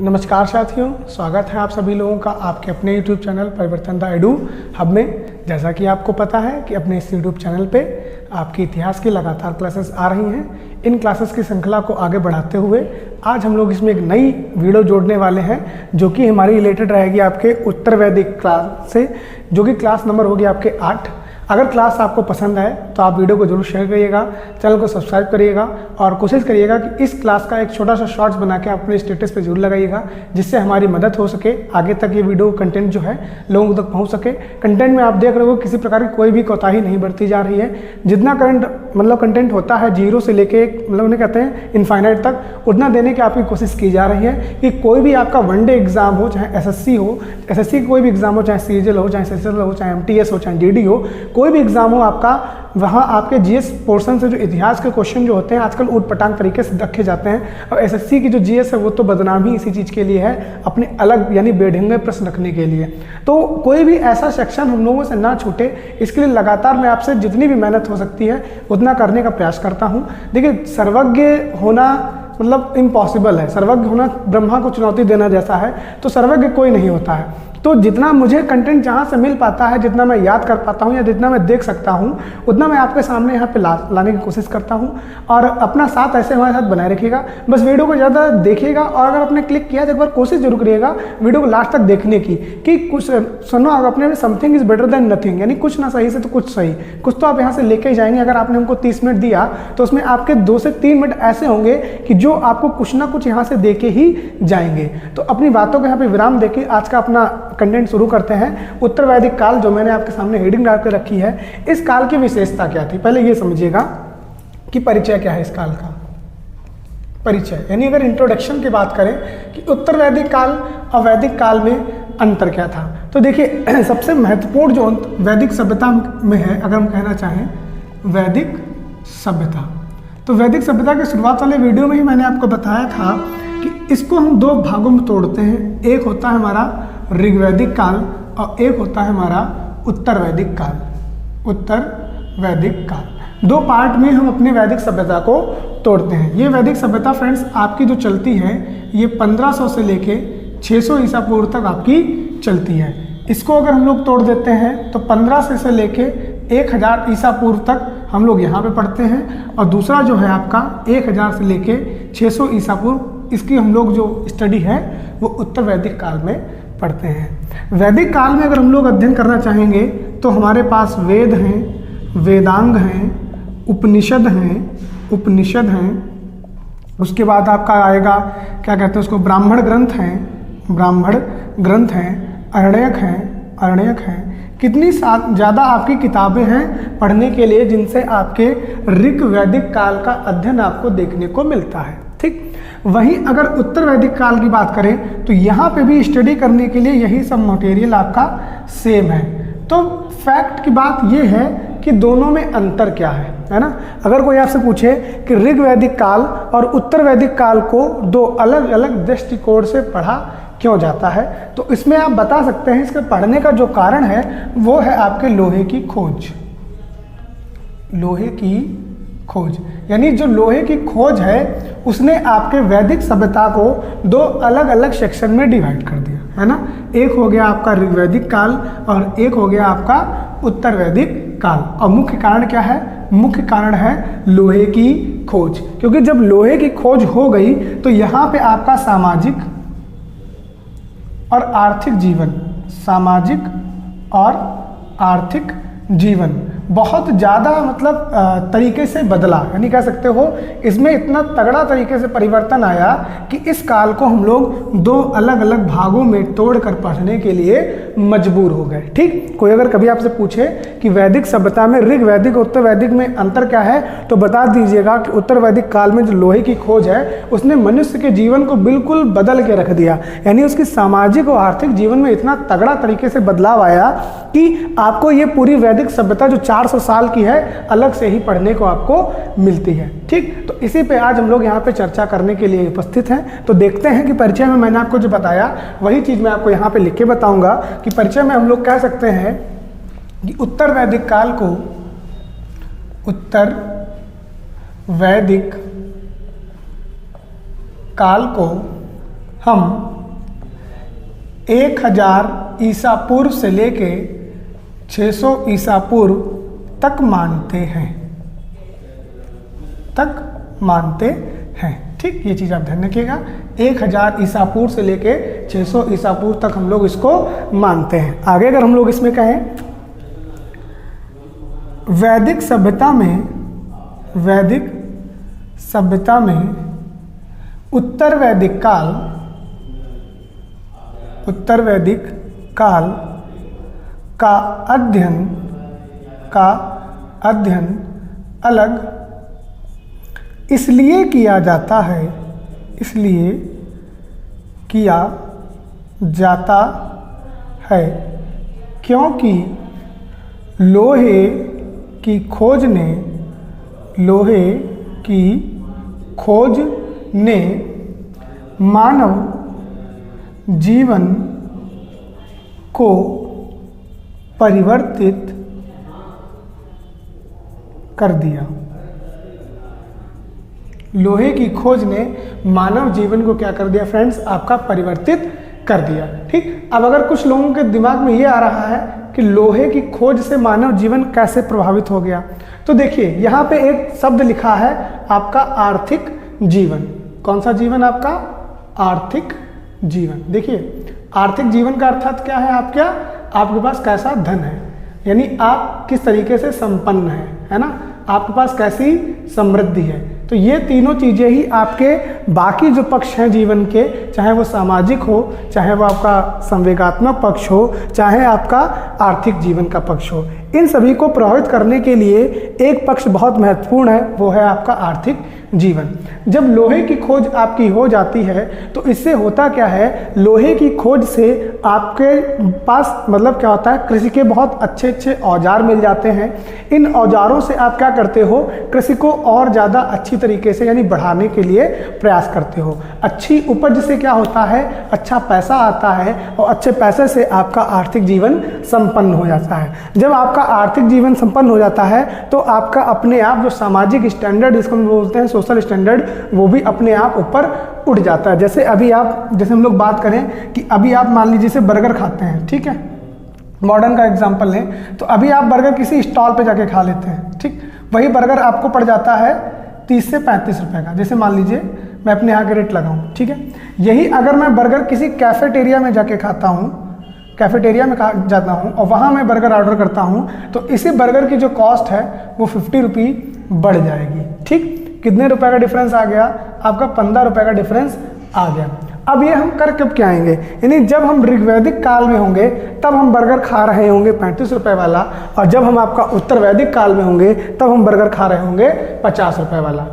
नमस्कार साथियों, स्वागत है आप सभी लोगों का आपके अपने YouTube चैनल परिवर्तन द एडू हब में। जैसा कि आपको पता है कि अपने इस YouTube चैनल पे आपकी इतिहास की लगातार क्लासेस आ रही हैं। इन क्लासेस की श्रृंखला को आगे बढ़ाते हुए आज हम लोग इसमें एक नई वीडियो जोड़ने वाले हैं जो कि हमारी रिलेटेड रहेगी आपके उत्तर वैदिक क्लास से, जो कि क्लास नंबर होगी आपके 8। अगर क्लास आपको पसंद आए तो आप वीडियो को जरूर शेयर करिएगा, चैनल को सब्सक्राइब करिएगा और कोशिश करिएगा कि इस क्लास का एक छोटा सा शॉर्ट्स बना के अपने स्टेटस पे जरूर लगाइएगा, जिससे हमारी मदद हो सके, आगे तक ये वीडियो कंटेंट जो है लोगों तक पहुंच सके। कंटेंट में आप देख रहे हो किसी प्रकार की कोई भी कोताही नहीं बरती जा रही है। जितना कंटेंट होता है 0 से लेके उन्हें कहते हैं इनफाइनाइट तक, उतना देने की आपकी कोशिश की जा रही है कि कोई भी आपका वनडे एग्जाम हो, चाहे एसएससी हो, एसएससी कोई भी एग्जाम हो, चाहे सीजीएल हो, चाहे सीजीएल हो, चाहे एमटीएस हो, चाहे डीडी हो, कोई भी एग्जाम हो आपका, वहाँ आपके जीएस पोर्शन से जो इतिहास के क्वेश्चन जो होते हैं आजकल ऊट पटांग तरीके से रखे जाते हैं। और एसएससी की जो जीएस है वो तो बदनाम ही इसी चीज़ के लिए है, अपने अलग यानी बेढंगे प्रश्न रखने के लिए। तो कोई भी ऐसा सेक्शन हम लोगों से ना छूटे, इसके लिए लगातार मैं आपसे जितनी भी मेहनत हो सकती है उतना करने का प्रयास करता हूँ। देखिए, सर्वज्ञ होना मतलब इम्पॉसिबल है, सर्वज्ञ होना ब्रह्मा को चुनौती देना जैसा है, तो सर्वज्ञ कोई नहीं होता है। तो जितना मुझे कंटेंट जहाँ से मिल पाता है, जितना मैं याद कर पाता हूँ या जितना मैं देख सकता हूँ, उतना मैं आपके सामने यहाँ पे लाने की कोशिश करता हूँ। और अपना साथ ऐसे हमारे साथ बनाए रखिएगा। बस वीडियो को ज़्यादा देखिएगा और अगर आपने क्लिक किया तो एक बार कोशिश जरूर करिएगा वीडियो को लास्ट तक देखने की, कि कुछ सुनो अपने में, something is better than nothing, यानी कुछ ना सही से तो कुछ सही, कुछ तो आप यहाँ से लेके ही जाएंगे। अगर आपने हमको 30 मिनट दिया तो उसमें आपके 2 से 3 मिनट ऐसे होंगे कि जो आपको कुछ ना कुछ यहाँ से दे के ही जाएंगे। तो अपनी बातों को यहाँ पे विराम देके आज का अपना कंटेंट शुरू करते हैं। उत्तर वैदिक काल जो मैंने आपके सामने हेडिंग डाल कर रखी है, इस काल की विशेषता क्या थी, पहले ये समझिएगा कि परिचय क्या है इस काल का। परिचय यानी अगर इंट्रोडक्शन की बात करें कि उत्तर वैदिक काल और वैदिक काल में अंतर क्या था, तो देखिए सबसे महत्वपूर्ण जो वैदिक सभ्यता में है, अगर हम कहना चाहें वैदिक सभ्यता, तो वैदिक सभ्यता के शुरुआत वाले वीडियो में ही मैंने आपको बताया था कि इसको हम 2 भागों में तोड़ते हैं। एक होता है हमारा ऋग्वैदिक काल और एक होता है हमारा उत्तर वैदिक काल। उत्तर वैदिक काल 2 पार्ट में हम अपने वैदिक सभ्यता को तोड़ते हैं। ये वैदिक सभ्यता फ्रेंड्स आपकी जो चलती है, ये 1500 से लेके 600 ईसा पूर्व तक आपकी चलती है। इसको अगर हम लोग तोड़ देते हैं तो 1500 से लेके 1000 ईसा पूर्व तक हम लोग यहाँ पे पढ़ते हैं, और दूसरा जो है आपका 1000 से लेके 600 ईसा पूर्व, इसकी हम लोग जो स्टडी है वो उत्तर वैदिक काल में पढ़ते हैं। वैदिक काल में अगर हम लोग अध्ययन करना चाहेंगे तो हमारे पास वेद हैं, वेदांग हैं, उपनिषद हैं, उसके बाद आपका आएगा क्या कहते हैं उसको, ब्राह्मण ग्रंथ हैं, अरण्यक हैं। कितनी ज़्यादा आपकी किताबें हैं पढ़ने के लिए, जिनसे आपके ऋग वैदिक काल का अध्ययन आपको देखने को मिलता है। ठीक, वहीं अगर उत्तर वैदिक काल की बात करें तो यहाँ पे भी स्टडी करने के लिए यही सब मटेरियल आपका सेम है। तो फैक्ट की बात ये है कि दोनों में अंतर क्या है ना। अगर कोई आपसे पूछे कि ऋग वैदिक काल और उत्तर वैदिक काल को 2 अलग अलग दृष्टिकोण से पढ़ा क्यों जाता है, तो इसमें आप बता सकते हैं इसके पढ़ने का जो कारण है वो है आपके लोहे की खोज। यानी जो लोहे की खोज है उसने आपके वैदिक सभ्यता को 2 अलग अलग सेक्शन में डिवाइड कर दिया है ना। एक हो गया आपका ऋग्वैदिक काल और एक हो गया आपका उत्तर वैदिक काल। और मुख्य कारण क्या है, मुख्य कारण है लोहे की खोज। क्योंकि जब लोहे की खोज हो गई तो यहाँ पे आपका सामाजिक और आर्थिक जीवन बहुत ज़्यादा तरीके से बदला। यानी कह सकते हो इसमें इतना तगड़ा तरीके से परिवर्तन आया कि इस काल को हम लोग 2 अलग अलग भागों में तोड़कर पढ़ने के लिए मजबूर हो गए। ठीक, कोई अगर कभी आपसे पूछे कि वैदिक सभ्यता में ऋग वैदिक उत्तर वैदिक में अंतर क्या है, तो बता दीजिएगा कि उत्तर वैदिक काल में जो लोहे की खोज है उसने मनुष्य के जीवन को बिल्कुल बदल के रख दिया। यानी उसकी सामाजिक और आर्थिक जीवन में इतना तगड़ा तरीके से बदलाव आया कि आपको ये पूरी वैदिक सभ्यता जो 400 साल की है अलग से ही पढ़ने को आपको मिलती है। ठीक, तो इसी पे आज हम लोग यहाँ पे चर्चा करने के लिए उपस्थित हैं। तो देखते हैं कि परिचय में मैंने आपको जो बताया वही चीज़ मैं आपको यहाँ पे लिख के बताऊंगा कि परिचय में हम लोग कह सकते हैं कि उत्तर वैदिक काल को हम 1000 ईसा पूर्व से लेके 600 ईसा पूर्व तक मानते हैं, ठीक। ये चीज़ आप ध्यान रखिएगा, 1000 ईसा पूर्व से लेके 600 ईसा पूर्व तक हम लोग इसको मानते हैं। आगे अगर हम लोग इसमें कहें, वैदिक सभ्यता में उत्तर वैदिक काल का अध्ययन अलग इसलिए किया जाता है क्योंकि लोहे की खोज ने मानव जीवन को परिवर्तित कर दिया। लोहे की खोज ने मानव जीवन को क्या कर दिया फ्रेंड्स? आपका परिवर्तित कर दिया, ठीक। अब अगर कुछ लोगों के दिमाग में ये आ रहा है कि लोहे की खोज से मानव जीवन कैसे प्रभावित हो गया, तो देखिए यहाँ पे एक शब्द लिखा है आपका आर्थिक जीवन। कौन सा जीवन? आपका आर्थिक जीवन। देखिए आर्थिक जीवन का अर्थात क्या है? आपके पास कैसा धन है, यानी आप किस तरीके से संपन्न है ना, आपके पास कैसी समृद्धि है। तो ये तीनों चीज़ें ही आपके बाकी जो पक्ष हैं जीवन के, चाहे वो सामाजिक हो, चाहे वो आपका संवेगात्मक पक्ष हो, चाहे आपका आर्थिक जीवन का पक्ष हो, इन सभी को प्रभावित करने के लिए एक पक्ष बहुत महत्वपूर्ण है, वो है आपका आर्थिक जीवन। जब लोहे की खोज आपकी हो जाती है तो इससे होता क्या है, लोहे की खोज से आपके पास मतलब क्या होता है, कृषि के बहुत अच्छे अच्छे औजार मिल जाते हैं। इन औजारों से आप क्या करते हो, कृषि को और ज़्यादा अच्छी तरीके से यानी बढ़ाने के लिए प्रयास करते हो। अच्छी उपज से क्या होता है, अच्छा पैसा आता है और अच्छे पैसे से आपका आर्थिक जीवन संपन्न हो जाता है। जब आपका आर्थिक जीवन संपन्न हो जाता है तो आपका अपने आप जो सामाजिक स्टैंडर्ड, जिसको हम बोलते हैं सोशल स्टैंडर्ड, वो भी अपने आप ऊपर उठ जाता है। जैसे हम लोग बात करें कि अभी आप मान लीजिए से बर्गर खाते हैं, ठीक है, मॉडर्न का एग्जांपल लें तो अभी आप बर्गर किसी स्टॉल पे जाके खा लेते हैं, ठीक। वही बर्गर आपको पड़ जाता है 30 से 35 रुपए का। जैसे मान लीजिए मैं अपने यहाँ के रेट लगाऊं, ठीक है। यही अगर मैं बर्गर किसी कैफेटेरिया में जाके खाता हूँ, कैफेटेरिया में जाता हूँ और वहाँ मैं बर्गर ऑर्डर करता हूँ, तो इसी बर्गर की जो कॉस्ट है वो 50 रुपये बढ़ जाएगी, ठीक। कितने रुपए का डिफरेंस आ गया? आपका 15 रुपए का डिफरेंस आ गया। अब ये हम कर कब क्या आएंगे, यानी जब हम ऋग्वैदिक काल में होंगे तब हम बर्गर खा रहे होंगे 35 रुपए वाला, और जब हम आपका उत्तर वैदिक काल में होंगे तब हम बर्गर खा रहे होंगे 50 रुपए वाला।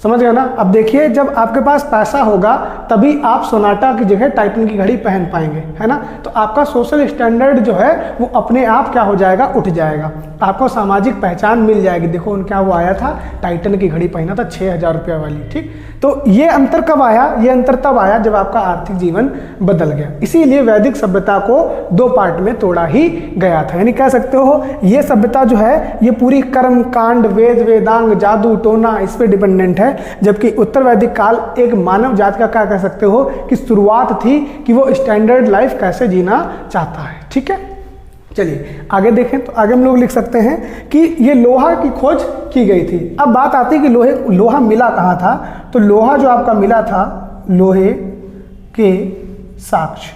समझ गए ना? अब देखिए जब आपके पास पैसा होगा तभी आप सोनाटा की जगह टाइटन की घड़ी पहन पाएंगे, है ना। तो आपका सोशल स्टैंडर्ड जो है वो अपने आप क्या हो जाएगा, उठ जाएगा। आपको सामाजिक पहचान मिल जाएगी। देखो उनका वो आया था, टाइटन की घड़ी पहना था 6000 रुपये वाली, ठीक। तो ये अंतर कब आया? ये अंतर तब आया जब आपका आर्थिक जीवन बदल गया। इसीलिए वैदिक सभ्यता को 2 पार्ट में तोड़ा ही गया था। यानी कह सकते हो ये सभ्यता जो है ये पूरी कर्म कांड, वेद वेदांग, जादू टोना इस पे डिपेंडेंट है, जबकि उत्तर वैदिक काल एक मानव जाति का क्या कह सकते हो कि शुरुआत थी कि वो स्टैंडर्ड लाइफ कैसे जीना चाहता है, ठीक है। चलिए आगे देखें तो आगे हम लोग लिख सकते हैं कि ये लोहा की खोज की गई थी। अब बात आती है कि लोहा मिला कहाँ था, तो लोहा जो आपका मिला था, लोहे के साक्ष्य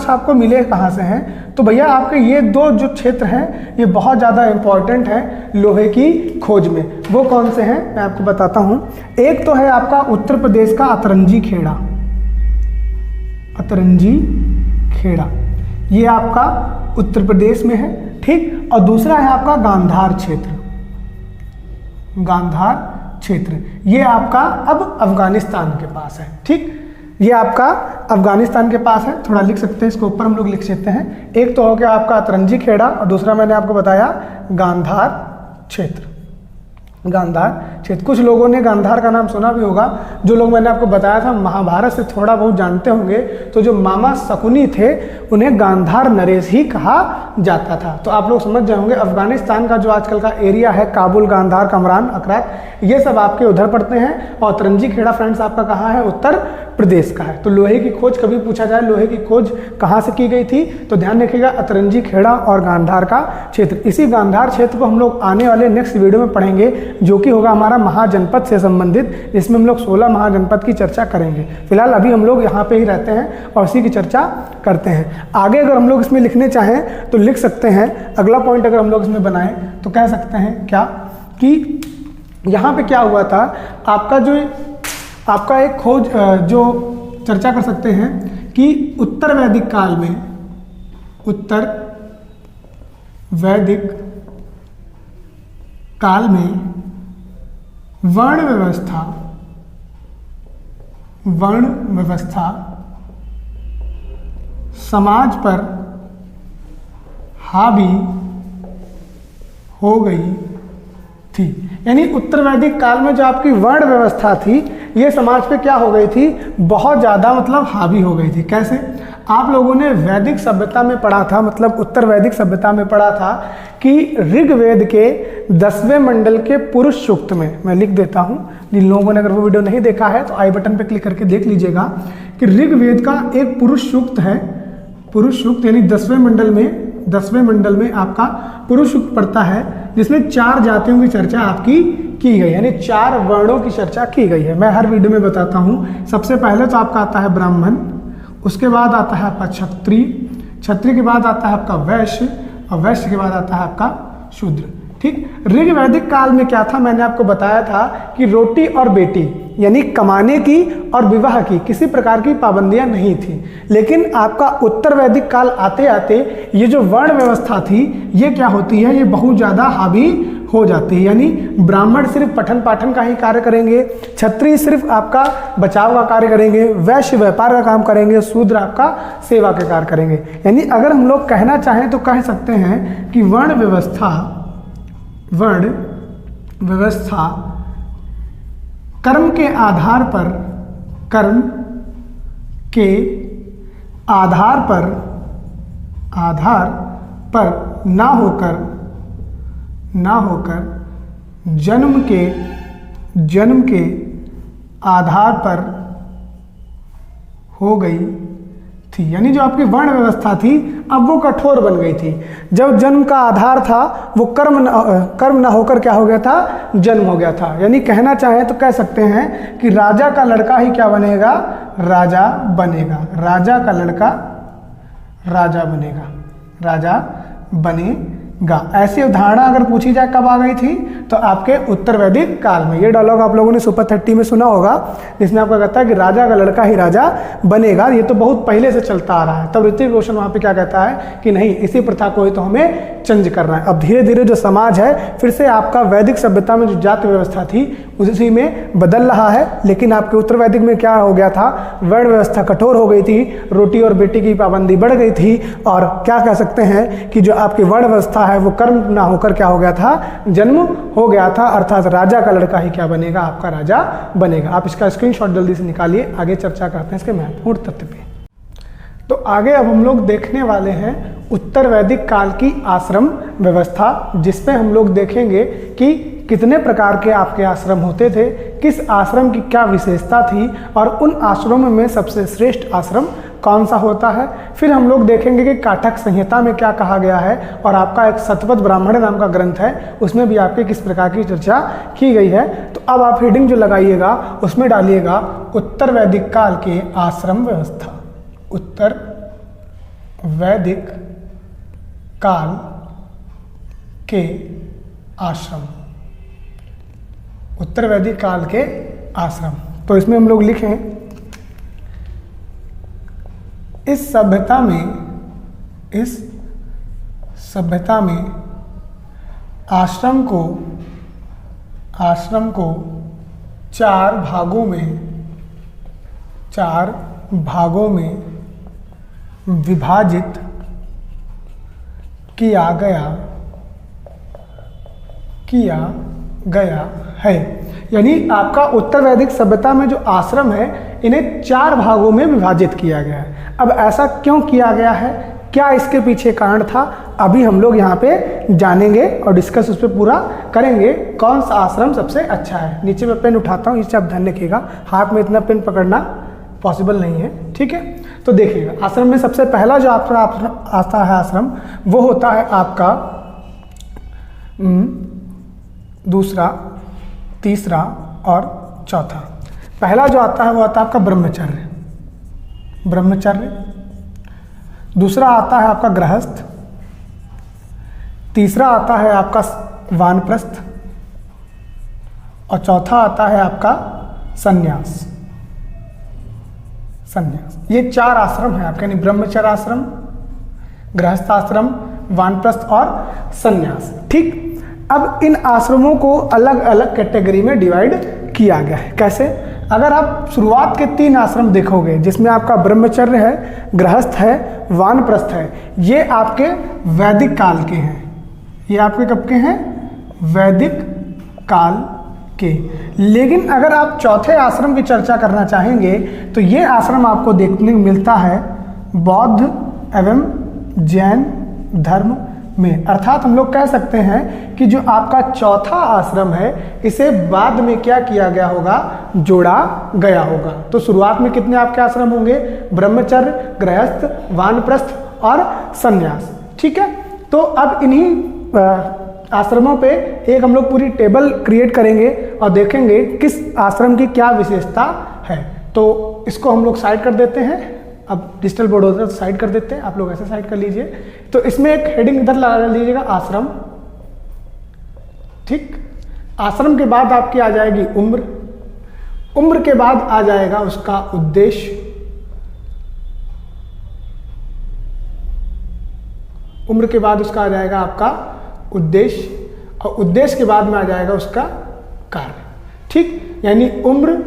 आपको मिले कहाँ से हैं? तो भैया आपके ये 2 जो क्षेत्र हैं ये बहुत ज़्यादा इंपॉर्टेंट हैं लोहे की खोज में। वो कौन से हैं मैं आपको बताता हूँ। एक तो है आपका उत्तर प्रदेश का अतरंजी खेड़ा, ये आपका उत्तर प्रदेश में है, ठीक। और दूसरा है आपका गांधार क्षेत्र, ये आपका अब अफगानिस्तान के पास है, ठीक। ये आपका अफगानिस्तान के पास है, थोड़ा लिख सकते हैं इसको ऊपर हम लोग लिख सकते हैं। एक तो हो गया आपका अतरंजी खेड़ा और दूसरा मैंने आपको बताया गांधार क्षेत्र। कुछ लोगों ने गांधार का नाम सुना भी होगा। जो लोग मैंने आपको बताया था महाभारत से थोड़ा बहुत जानते होंगे, तो जो मामा शकुनी थे उन्हें गांधार नरेश ही कहा जाता था। तो आप लोग समझ जाओगे अफगानिस्तान का जो आजकल का एरिया है, काबुल, गांधार, कमरान, अकरात, ये सब आपके उधर पड़ते हैं। और अतरंजी खेड़ा फ्रेंड्स आपका कहाँ है? उत्तर प्रदेश का है। तो लोहे की खोज कभी पूछा जाए, लोहे की खोज कहाँ से की गई थी, तो ध्यान रखिएगा अतरंजी खेड़ा और गांधार का क्षेत्र। इसी गांधार क्षेत्र को हम लोग आने वाले नेक्स्ट वीडियो में पढ़ेंगे, जो कि होगा हमारा महाजनपद से संबंधित, जिसमें हम लोग 16 महाजनपद की चर्चा करेंगे। फिलहाल अभी हम लोग यहाँ पे ही रहते हैं और इसी की चर्चा करते हैं। आगे अगर हम लोग इसमें लिखने चाहें तो लिख सकते हैं। अगला पॉइंट अगर हम लोग इसमें बनाएं तो कह सकते हैं क्या कि यहाँ पे क्या हुआ था, आपका एक खोज जो चर्चा कर सकते हैं कि उत्तर वैदिक काल में, उत्तर वैदिक काल में वर्ण व्यवस्था समाज पर हावी हो गई थी। यानी उत्तर वैदिक काल में जो आपकी वर्ण व्यवस्था थी, ये समाज पे क्या हो गई थी, बहुत ज़्यादा मतलब हावी हो गई थी। कैसे? आप लोगों ने वैदिक सभ्यता में पढ़ा था, मतलब उत्तर वैदिक सभ्यता में पढ़ा था कि ऋग्वेद के 10वें मंडल के पुरुष सूक्त में, मैं लिख देता हूँ, जिन लोगों ने अगर वो वीडियो नहीं देखा है तो आई बटन पे क्लिक करके देख लीजिएगा कि ऋग्वेद का एक पुरुष सूक्त है, पुरुष सूक्त, यानी 10वें मंडल में आपका पुरुष सूक्त पड़ता है, जिसमें 4 जातियों की चर्चा आपकी की गई, यानी 4 वर्णों की चर्चा की गई है। मैं हर वीडियो में बताता हूँ। सबसे पहले तो आपका आता है ब्राह्मण, उसके बाद आता है आपका क्षत्रिय, क्षत्रिय के बाद आता है आपका वैश्य, और वैश्य के बाद आता है आपका शूद्र। ठीक, ऋग्वैदिक काल में क्या था, मैंने आपको बताया था कि रोटी और बेटी, यानी कमाने की और विवाह की किसी प्रकार की पाबंदियां नहीं थी। लेकिन आपका उत्तर वैदिक काल आते आते ये जो वर्ण व्यवस्था थी, ये क्या होती है, ये बहुत ज़्यादा हावी हो जाती है। यानी ब्राह्मण सिर्फ पठन पाठन का ही कार्य करेंगे, क्षत्रिय सिर्फ आपका बचाव का कार्य करेंगे, वैश्य व्यापार का काम करेंगे, शूद्र आपका सेवा के कार्य करेंगे। यानी अगर हम लोग कहना चाहें तो कह सकते हैं कि वर्ण व्यवस्था कर्म के आधार पर ना होकर जन्म के आधार पर हो गई थी। यानी जो आपकी वर्ण व्यवस्था थी अब वो कठोर बन गई थी। जब जन्म का आधार था वो कर्म ना होकर क्या हो गया था, जन्म हो गया था। यानी कहना चाहें तो कह सकते हैं कि राजा का लड़का ही क्या बनेगा, राजा बनेगा, राजा का लड़का राजा बनेगा। ऐसी उदाहरण अगर पूछी जाए कब आ गई थी, तो आपके उत्तर वैदिक काल में। ये डायलॉग आप लोगों ने सुपर 30 में सुना होगा, जिसमें आपको कहता है कि राजा का लड़का ही राजा बनेगा। ये तो बहुत पहले से चलता आ रहा है। तब ऋतिक रोशन वहाँ पे क्या कहता है कि नहीं, इसी प्रथा को ही तो हमें चेंज करना है। अब धीरे धीरे जो समाज है फिर से आपका वैदिक सभ्यता में जो जाति व्यवस्था थी उसी में बदल रहा है। लेकिन आपके उत्तर वैदिक में क्या हो गया था, वर्ण व्यवस्था कठोर हो गई थी, रोटी और बेटी की पाबंदी बढ़ गई थी, और क्या कह सकते हैं कि जो आपकी वर्ण व्यवस्था है वो कर्म ना होकर क्या हो गया था, जन्म हो गया था। अर्थात राजा का लड़का ही क्या बनेगा, आपका राजा बनेगा। आप इसका स्क्रीनशॉट जल्दी से निकालिए, आगे चर्चा करते हैं इसके महत्वपूर्ण तथ्य पे। तो आगे अब हम लोग देखने वाले हैं उत्तर वैदिक काल की आश्रम व्यवस्था, जिसमें हम लोग देखेंगे कि कितने प्रकार के आपके आश्रम होते थे, किस आश्रम की क्या विशेषता थी, और उन आश्रमों में सबसे श्रेष्ठ आश्रम कौन सा होता है। फिर हम लोग देखेंगे कि काठक संहिता में क्या कहा गया है, और आपका एक शतपथ ब्राह्मण नाम का ग्रंथ है, उसमें भी आपके किस प्रकार की चर्चा की गई है। तो अब आप हेडिंग जो लगाइएगा उसमें डालिएगा उत्तर वैदिक काल के आश्रम व्यवस्था, उत्तर वैदिक काल के आश्रम, उत्तर वैदिक काल के आश्रम। तो इसमें हम लोग लिखें, इस सभ्यता में आश्रम को 4 भागों में विभाजित किया गया है। यानी आपका उत्तर वैदिक सभ्यता में जो आश्रम है इन्हें 4 भागों में विभाजित किया गया है। अब ऐसा क्यों किया गया है, क्या इसके पीछे कारण था, अभी हम लोग यहाँ पे जानेंगे और डिस्कस उस पर पूरा करेंगे। कौन सा आश्रम सबसे अच्छा है। नीचे मैं पेन उठाता हूँ, इससे आप ध्यान रखिएगा, हाथ में इतना पेन पकड़ना पॉसिबल नहीं है। ठीक है, तो देखिएगा आश्रम में सबसे पहला जो आता है आश्रम, वो होता है आपका दूसरा, तीसरा और चौथा। पहला जो आता है वो आता है आपका ब्रह्मचर्य, दूसरा आता है आपका गृहस्थ, तीसरा आता है आपका वानप्रस्थ और चौथा आता है आपका संन्यास। ये 4 आश्रम है आपके, यानी ब्रह्मचर्य आश्रम, गृहस्थ आश्रम, वानप्रस्थ और संन्यास। ठीक, अब इन आश्रमों को अलग अलग कैटेगरी में डिवाइड किया गया है। कैसे? अगर आप शुरुआत के 3 आश्रम देखोगे, जिसमें आपका ब्रह्मचर्य है, गृहस्थ है, वानप्रस्थ है, ये आपके वैदिक काल के हैं। ये आपके कब के हैं? वैदिक काल के। लेकिन अगर आप चौथे आश्रम की चर्चा करना चाहेंगे तो ये आश्रम आपको देखने को मिलता है बौद्ध एवं जैन धर्म में। अर्थात हम लोग कह सकते हैं कि जो आपका चौथा आश्रम है, इसे बाद में क्या किया गया होगा? जोड़ा गया होगा। तो शुरुआत में कितने आपके आश्रम होंगे? ब्रह्मचर्य, गृहस्थ, वानप्रस्थ और संन्यास। ठीक है, तो अब इन्हीं आश्रमों पे एक हम लोग पूरी टेबल क्रिएट करेंगे और देखेंगे किस आश्रम की क्या विशेषता है। तो इसको हम लोग साइड कर देते हैं। अब डिजिटल बोर्ड होता है तो साइड कर देते हैं, आप लोग ऐसे साइड कर लीजिए। तो इसमें एक हेडिंग इधर लगा लीजिएगा, आश्रम। ठीक, आश्रम के बाद आपकी आ जाएगी उम्र, उम्र के बाद आ जाएगा उसका उद्देश्य, उम्र के बाद उसका आ जाएगा आपका उद्देश्य और उद्देश्य के बाद में आ जाएगा उसका कार्य। ठीक, यानी उम्र,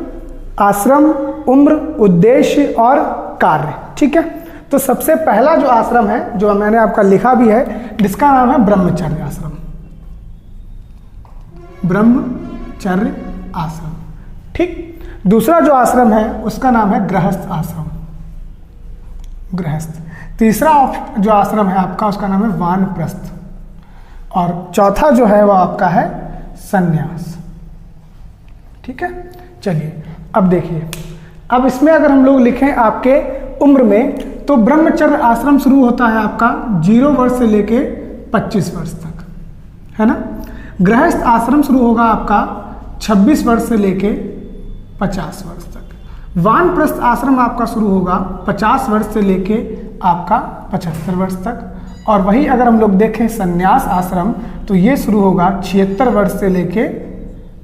आश्रम, उम्र, उद्देश्य और कार्य। ठीक है, तो सबसे पहला जो आश्रम है, जो मैंने आपका लिखा भी है, जिसका नाम है ब्रह्मचर्य आश्रम, ब्रह्मचर्य आश्रम। ठीक, दूसरा जो आश्रम है उसका नाम है गृहस्थ आश्रम, गृहस्थ। तीसरा जो आश्रम है आपका, उसका नाम है वानप्रस्थ और चौथा जो है वो आपका है संन्यास। ठीक है, चलिए अब देखिए, अब इसमें अगर हम लोग लिखें आपके उम्र में, तो ब्रह्मचर्य आश्रम शुरू होता है आपका 0 वर्ष से लेके 25 वर्ष तक, है ना। गृहस्थ आश्रम शुरू होगा आपका 26 वर्ष से लेके 50 वर्ष तक। वानप्रस्थ आश्रम आपका शुरू होगा 50 वर्ष से लेके आपका 75 वर्ष तक। और वही अगर हम लोग देखें संन्यास आश्रम, तो ये शुरू होगा 76 वर्ष से लेके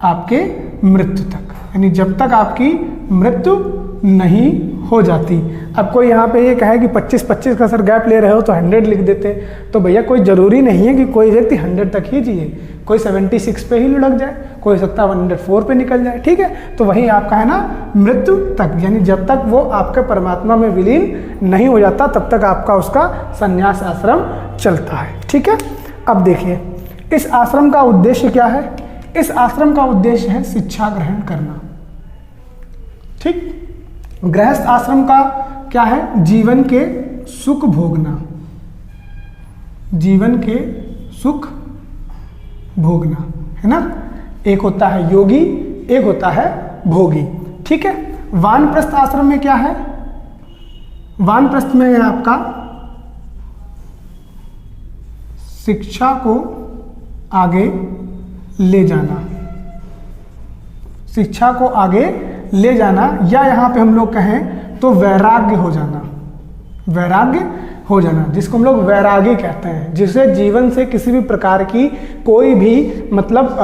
आपके मृत्यु तक, यानी जब तक आपकी मृत्यु नहीं हो जाती। अब कोई यहाँ पे ये कहे कि 25-25 का सर गैप ले रहे हो तो 100 लिख देते, तो भैया कोई ज़रूरी नहीं है कि कोई व्यक्ति 100 तक ही जिए, कोई 76 पे ही लुढ़क जाए, कोई 104 पे निकल जाए। ठीक है, तो वही आपका है ना मृत्यु तक, यानी जब तक वो आपके परमात्मा में विलीन नहीं हो जाता तब तक आपका उसका संन्यास आश्रम चलता है। ठीक है, अब देखिए इस आश्रम का उद्देश्य क्या है? इस आश्रम का उद्देश्य है शिक्षा ग्रहण करना। ठीक, गृहस्थ आश्रम का क्या है? जीवन के सुख भोगना, जीवन के सुख भोगना, है ना। एक होता है योगी, एक होता है भोगी। ठीक है, वानप्रस्थ आश्रम में क्या है? वानप्रस्थ में है आपका शिक्षा को आगे ले जाना, शिक्षा को आगे ले जाना, या यहाँ पे हम लोग कहें तो वैराग्य हो जाना, वैराग्य हो जाना, जिसको हम लोग वैरागी कहते हैं, जिसे जीवन से किसी भी प्रकार की कोई भी मतलब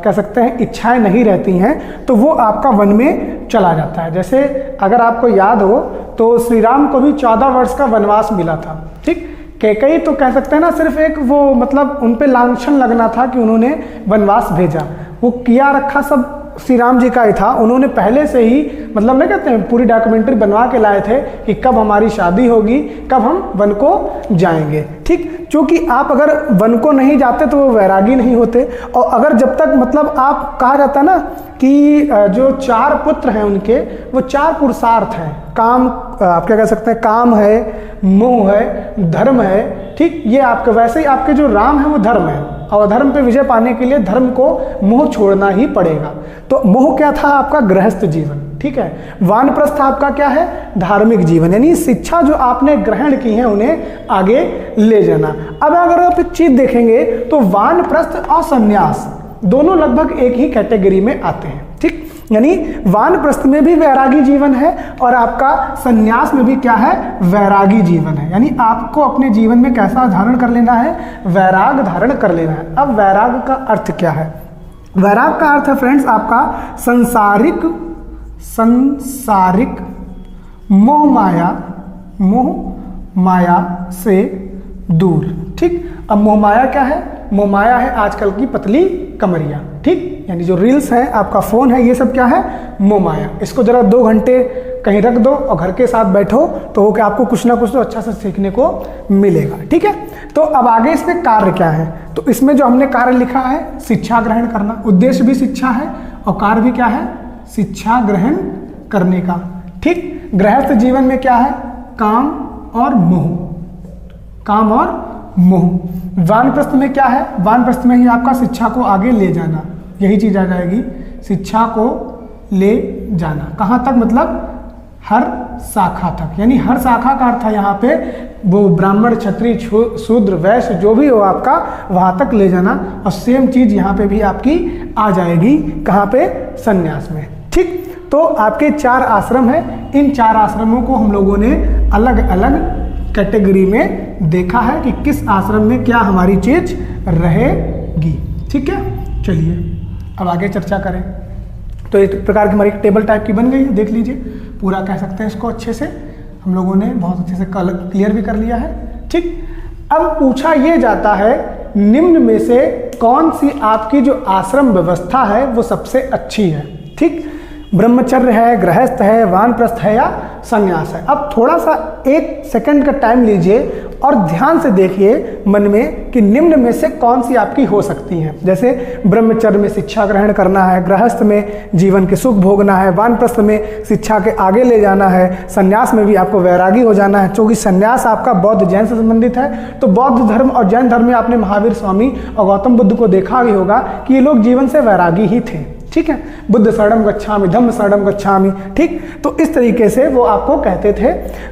कह सकते हैं इच्छाएं नहीं रहती हैं, तो वो आपका वन में चला जाता है। जैसे अगर आपको याद हो तो श्री राम को भी 14 वर्ष का वनवास मिला था। ठीक, कैकेयी तो कह सकते हैं ना सिर्फ एक वो मतलब उन पे लांछन लगना था कि उन्होंने वनवास भेजा, वो किया रखा सब श्री राम जी का ही था। उन्होंने पहले से ही मतलब नहीं कहते हैं पूरी डॉक्यूमेंट्री बनवा के लाए थे कि कब हमारी शादी होगी, कब हम वन को जाएंगे। ठीक, क्योंकि आप अगर वन को नहीं जाते तो वो वैरागी नहीं होते। और अगर जब तक मतलब आप कहा जाता ना कि जो 4 पुत्र हैं उनके, वो 4 पुरुषार्थ हैं। काम, आप क्या कह सकते हैं, काम है, मोह है, धर्म है। ठीक, ये आपके वैसे ही आपके जो राम है वो धर्म है, और धर्म पे विजय पाने के लिए धर्म को मोह छोड़ना ही पड़ेगा। तो मोह क्या था? आपका गृहस्थ जीवन। ठीक है। वानप्रस्थ आपका क्या है? धार्मिक जीवन, यानी शिक्षा जो आपने ग्रहण की है उन्हें आगे ले जाना। अब अगर आप एक चीज देखेंगे तो वानप्रस्थ और संन्यास दोनों लगभग एक ही कैटेगरी में आते हैं, ठीक। यानी वानप्रस्थ में भी वैरागी जीवन है और आपका संन्यास में भी क्या है? वैरागी जीवन है। यानी आपको अपने जीवन में कैसा धारण कर लेना है? वैराग धारण कर लेना है। अब वैराग का अर्थ क्या है? वैराग का अर्थ है फ्रेंड्स आपका संसारिक मोह माया से दूर, ठीक। अब मोह माया क्या है? मोह माया है आजकल की पतली कमरिया, ठीक। यानी जो रील्स है, आपका फोन है, ये सब क्या है? मोह माया। इसको जरा 2 घंटे कहीं रख दो और घर के साथ बैठो तो क्या आपको कुछ ना कुछ तो अच्छा से सीखने को मिलेगा, ठीक है। तो अब आगे इसमें कार्य क्या है? तो इसमें जो हमने कार्य लिखा है शिक्षा ग्रहण करना, उद्देश्य भी शिक्षा है और कार्य भी क्या है? शिक्षा ग्रहण करने का, ठीक। गृहस्थ जीवन में क्या है? काम और मोह। वानप्रस्थ में क्या है? वानप्रस्थ में ही आपका शिक्षा को आगे ले जाना, यही चीज आ जाएगी, शिक्षा को ले जाना। कहाँ तक? मतलब हर शाखा तक। यानी हर शाखा का अर्थ है यहाँ पे वो ब्राह्मण, क्षत्रिय, शूद्र, वैश्य जो भी हो आपका, वहां तक ले जाना। और सेम चीज यहाँ पे भी आपकी आ जाएगी, कहाँ पे? संन्यास में, ठीक। तो आपके 4 आश्रम हैं। इन 4 आश्रमों को हम लोगों ने अलग अलग कैटेगरी में देखा है कि किस आश्रम में क्या हमारी चीज रहेगी, ठीक है। चलिए अब आगे चर्चा करें। तो एक प्रकार की हमारी टेबल टाइप की बन गई है, देख लीजिए, पूरा कह सकते हैं इसको अच्छे से हम लोगों ने बहुत अच्छे से क्लियर भी कर लिया है, ठीक। अब पूछा ये जाता है निम्न में से कौन सी आपकी जो आश्रम व्यवस्था है वो सबसे अच्छी है, ठीक। ब्रह्मचर्य है, गृहस्थ है, वानप्रस्थ है या संन्यास है। अब थोड़ा सा 1 सेकंड का टाइम लीजिए और ध्यान से देखिए मन में कि निम्न में से कौन सी आपकी हो सकती है। जैसे ब्रह्मचर्य में शिक्षा ग्रहण करना है, गृहस्थ में जीवन के सुख भोगना है, वानप्रस्थ में शिक्षा के आगे ले जाना है, संन्यास में भी आपको वैरागी हो जाना है। क्योंकि संन्यास आपका बौद्ध जैन से संबंधित है, तो बौद्ध धर्म और जैन धर्म में आपने महावीर स्वामी और गौतम बुद्ध को देखा भी होगा कि ये लोग जीवन से वैरागी ही थे, ठीक है। बुद्ध शरणम गच्छामि, धम्म शरणम गच्छामि, ठीक। तो इस तरीके से वो आपको कहते थे।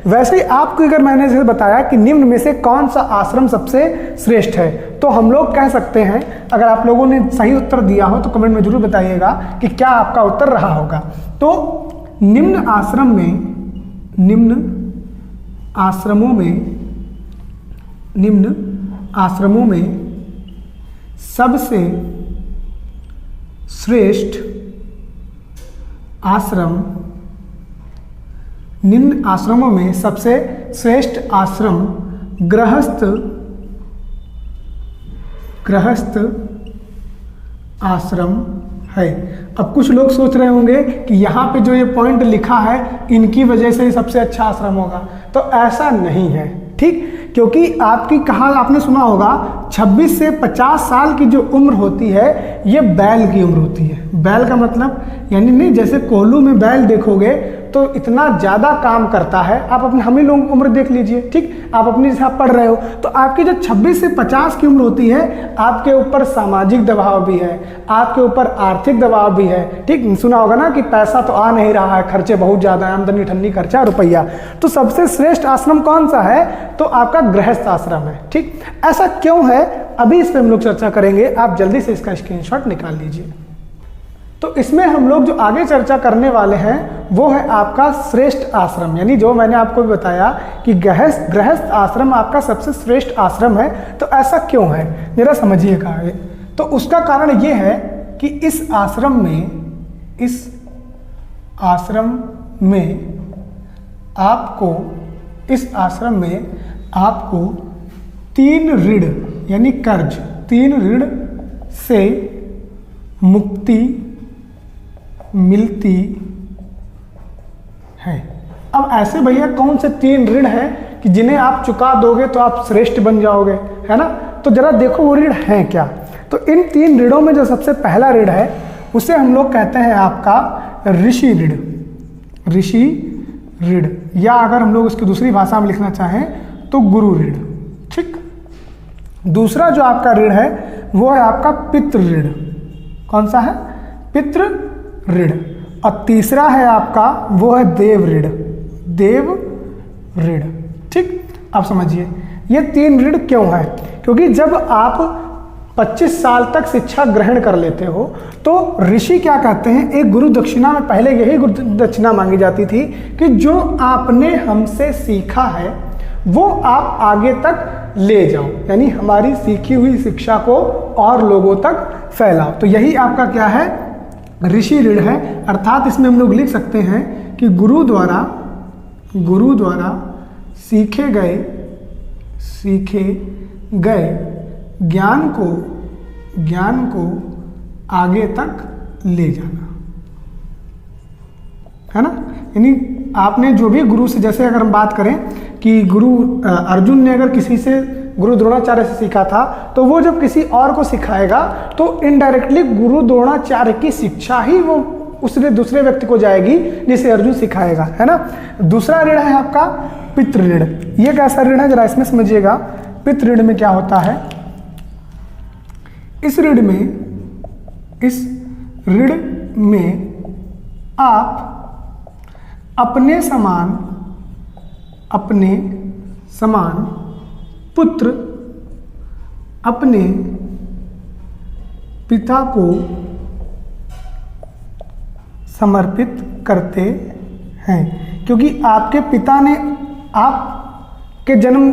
वैसे ही आपको अगर मैंने जैसे बताया कि निम्न में से कौन सा आश्रम सबसे श्रेष्ठ है, तो हम लोग कह सकते हैं, अगर आप लोगों ने सही उत्तर दिया हो तो कमेंट में जरूर बताइएगा कि क्या आपका उत्तर रहा होगा। तो निम्न आश्रमों में सबसे श्रेष्ठ आश्रम, निम्न आश्रमों में सबसे श्रेष्ठ आश्रम गृहस्थ आश्रम है। अब कुछ लोग सोच रहे होंगे कि यहाँ पे जो ये पॉइंट लिखा है इनकी वजह से सबसे अच्छा आश्रम होगा, तो ऐसा नहीं है, ठीक। क्योंकि आपकी कहा आपने सुना होगा 26 से 50 साल की जो उम्र होती है ये बैल की उम्र होती है। बैल का मतलब यानी नहीं, जैसे कोल्हू में बैल देखोगे तो इतना ज़्यादा काम करता है। आप अपने हम ही लोगों की उम्र देख लीजिए, ठीक। आप अपनी जैसे आप पढ़ रहे हो तो आपकी जो 26 से 50 की उम्र होती है, आपके ऊपर सामाजिक दबाव भी है, आपके ऊपर आर्थिक दबाव भी है, ठीक। सुना होगा ना कि पैसा तो आ नहीं रहा है, खर्चे बहुत ज़्यादा है, आमदनी ठन्नी खर्चा रुपया। तो सबसे श्रेष्ठ आश्रम कौन सा है? तो आपका गृहस्थ आश्रम है, ठीक। ऐसा क्यों है अभी इस पर हम लोग चर्चा करेंगे, आप जल्दी से इसका स्क्रीनशॉट निकाल लीजिए। तो इसमें हम लोग जो आगे चर्चा करने वाले हैं वो है आपका श्रेष्ठ आश्रम, यानी जो मैंने आपको भी बताया कि गृहस्थ आश्रम आपका सबसे श्रेष्ठ आश्रम है। तो ऐसा क्यों है जरा समझिएगा। तो उसका कारण ये है कि इस आश्रम में आपको 3 ऋण यानी कर्ज, 3 ऋण से मुक्ति मिलती है। अब ऐसे भैया कौन से 3 ऋण हैं कि जिन्हें आप चुका दोगे तो आप श्रेष्ठ बन जाओगे, है ना। तो जरा देखो वो ऋण हैं क्या। तो इन 3 ऋणों में जो सबसे पहला ऋण है उसे हम लोग कहते हैं आपका ऋषि ऋण, या अगर हम लोग उसकी दूसरी भाषा में लिखना चाहें तो गुरु ऋण, ठीक। दूसरा जो आपका ऋण है वो है आपका पितृ ऋण। कौन सा है? पितृ ऋण। और तीसरा है आपका वो है देव ऋण, देव ऋण। ठीक, अब समझिए ये 3 ऋण क्यों है, क्योंकि जब आप 25 साल तक शिक्षा ग्रहण कर लेते हो तो ऋषि क्या कहते हैं, एक गुरु दक्षिणा में पहले यही गुरु दक्षिणा मांगी जाती थी कि जो आपने हमसे सीखा है वो आप आगे तक ले जाओ, यानी हमारी सीखी हुई शिक्षा को और लोगों तक फैलाओ। तो यही आपका क्या है, ऋषि ऋण है। अर्थात इसमें हम लोग लिख सकते हैं कि गुरु द्वारा सीखे गए ज्ञान को आगे तक ले जाना, है ना। यानी आपने जो भी गुरु से, जैसे अगर हम बात करें कि गुरु अर्जुन ने अगर किसी से, गुरु द्रोणाचार्य से सीखा था, तो वो जब किसी और को सिखाएगा तो इनडायरेक्टली गुरु द्रोणाचार्य की शिक्षा ही वो उसने दूसरे व्यक्ति को जाएगी जिसे अर्जुन सिखाएगा, है ना। दूसरा ऋण है आपका पितृ ऋण। ये कैसा ऋण है, जरा इसमें समझिएगा। पितृ ऋण में क्या होता है, इस ऋण में आप अपने समान पुत्र अपने पिता को समर्पित करते हैं, क्योंकि आपके पिता ने आपके जन्म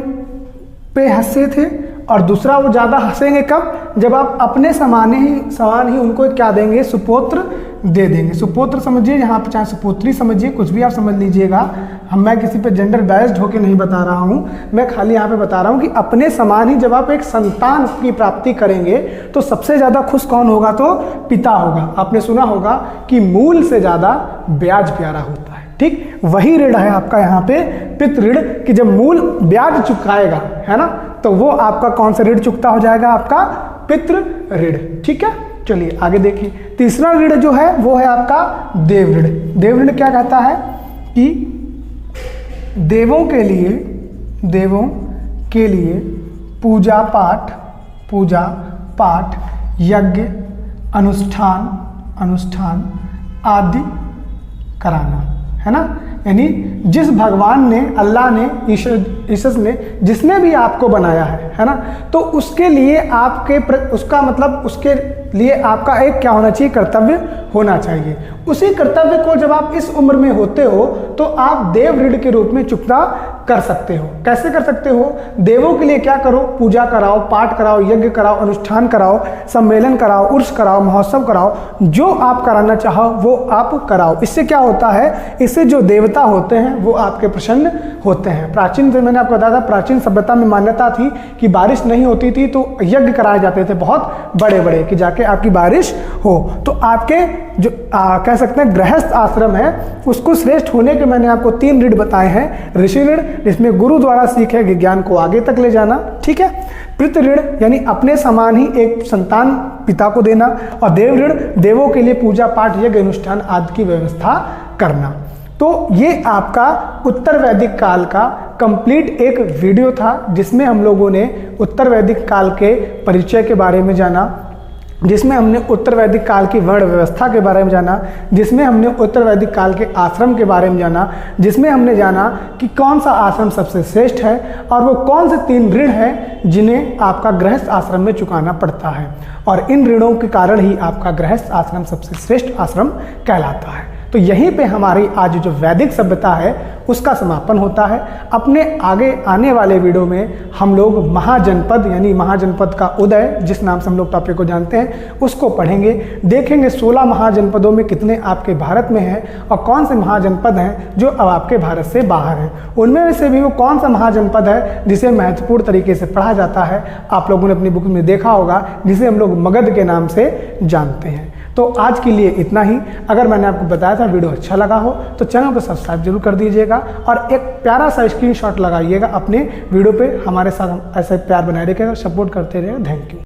पे हंसे थे, और दूसरा वो ज़्यादा हंसेंगे कब, जब आप अपने समान ही उनको क्या देंगे, सुपुत्र दे देंगे। सुपुत्र समझिए यहाँ पे, चाहे सुपुत्री समझिए, कुछ भी आप समझ लीजिएगा। मैं किसी पे जेंडर बेस्ड होके नहीं बता रहा हूँ, मैं खाली यहाँ पे बता रहा हूँ कि अपने समान ही जब आप एक संतान की प्राप्ति करेंगे तो सबसे ज़्यादा खुश कौन होगा, तो पिता होगा। आपने सुना होगा कि मूल से ज़्यादा ब्याज प्यारा होता है। ठीक, वही ऋण है आपका यहाँ पे पितृ ऋण, कि जब मूल ब्याज चुकाएगा, है ना, तो वो आपका कौन सा ऋण चुकता हो जाएगा, आपका पितृ ऋण। ठीक है, चलिए आगे देखिए। तीसरा ऋण जो है वो है आपका देव ऋण। देव ऋण क्या कहता है कि देवों के लिए पूजा पाठ यज्ञ अनुष्ठान आदि कराना, है ना। यानी जिस भगवान ने, अल्लाह ने, ईश्वर ने, जिसने भी आपको बनाया है ना, तो उसके लिए उसके लिए आपका एक क्या होना चाहिए, कर्तव्य होना चाहिए। उसी कर्तव्य को जब आप इस उम्र में होते हो तो आप देव ऋण के रूप में चुकता कर सकते हो। कैसे कर सकते हो, देवों के लिए क्या करो, पूजा कराओ, पाठ कराओ, यज्ञ कराओ, अनुष्ठान कराओ, सम्मेलन कराओ, उर्स कराओ, महोत्सव कराओ, जो आप कराना चाहो वो आप कराओ। इससे क्या होता है, इससे जो देवता होते हैं वो आपके प्रसन्न होते हैं। प्राचीन, जो मैंने आपको बताया था, प्राचीन सभ्यता में मान्यता थी कि बारिश नहीं होती थी तो यज्ञ कराए जाते थे बहुत बड़े बड़े, कि जाके आपकी बारिश हो। तो आपके जो कह सकते हैं गृहस्थ आश्रम है, उसको श्रेष्ठ होने के मैंने आपको 3 ऋण बताए हैं। ऋषि ऋण, जिसमें गुरु द्वारा सीखे गए ज्ञान को आगे तक ले जाना, ठीक है। पितृ ऋण यानी अपने समान ही एक संतान पिता को देना, और देव ऋण, देवों के लिए पूजा पाठ यज्ञ अनुष्ठान आदि की व्यवस्था करना। तो ये आपका उत्तर वैदिक काल का कंप्लीट एक वीडियो था, जिसमें हम लोगों ने उत्तर वैदिक काल के परिचय के बारे में जाना, जिसमें हमने उत्तर वैदिक काल की वर्ण व्यवस्था के बारे में जाना, जिसमें हमने उत्तर वैदिक काल के आश्रम के बारे में जाना, जिसमें हमने जाना कि कौन सा आश्रम सबसे श्रेष्ठ है और वो कौन से 3 ऋण हैं जिन्हें आपका गृहस्थ आश्रम में चुकाना पड़ता है, और इन ऋणों के कारण ही आपका गृहस्थ आश्रम सबसे श्रेष्ठ आश्रम कहलाता है। तो यहीं पे हमारी आज जो वैदिक सभ्यता है उसका समापन होता है। अपने आगे आने वाले वीडियो में हम लोग महाजनपद यानी महाजनपद का उदय, जिस नाम से हम लोग टॉपिक को जानते हैं, उसको पढ़ेंगे। देखेंगे 16 महाजनपदों में कितने आपके भारत में हैं और कौन से महाजनपद हैं जो अब आपके भारत से बाहर हैं। उनमें से भी वो कौन सा महाजनपद है जिसे महत्वपूर्ण तरीके से पढ़ा जाता है, आप लोगों ने अपनी बुक में देखा होगा, जिसे हम लोग मगध के नाम से जानते हैं। तो आज के लिए इतना ही। अगर मैंने आपको बताया था वीडियो अच्छा लगा हो तो चैनल को सब्सक्राइब जरूर कर दीजिएगा और एक प्यारा सा स्क्रीनशॉट लगाइएगा अपने वीडियो पे। हमारे साथ ऐसे प्यार बनाए रखिएगा, सपोर्ट करते रहिएगा। Thank you.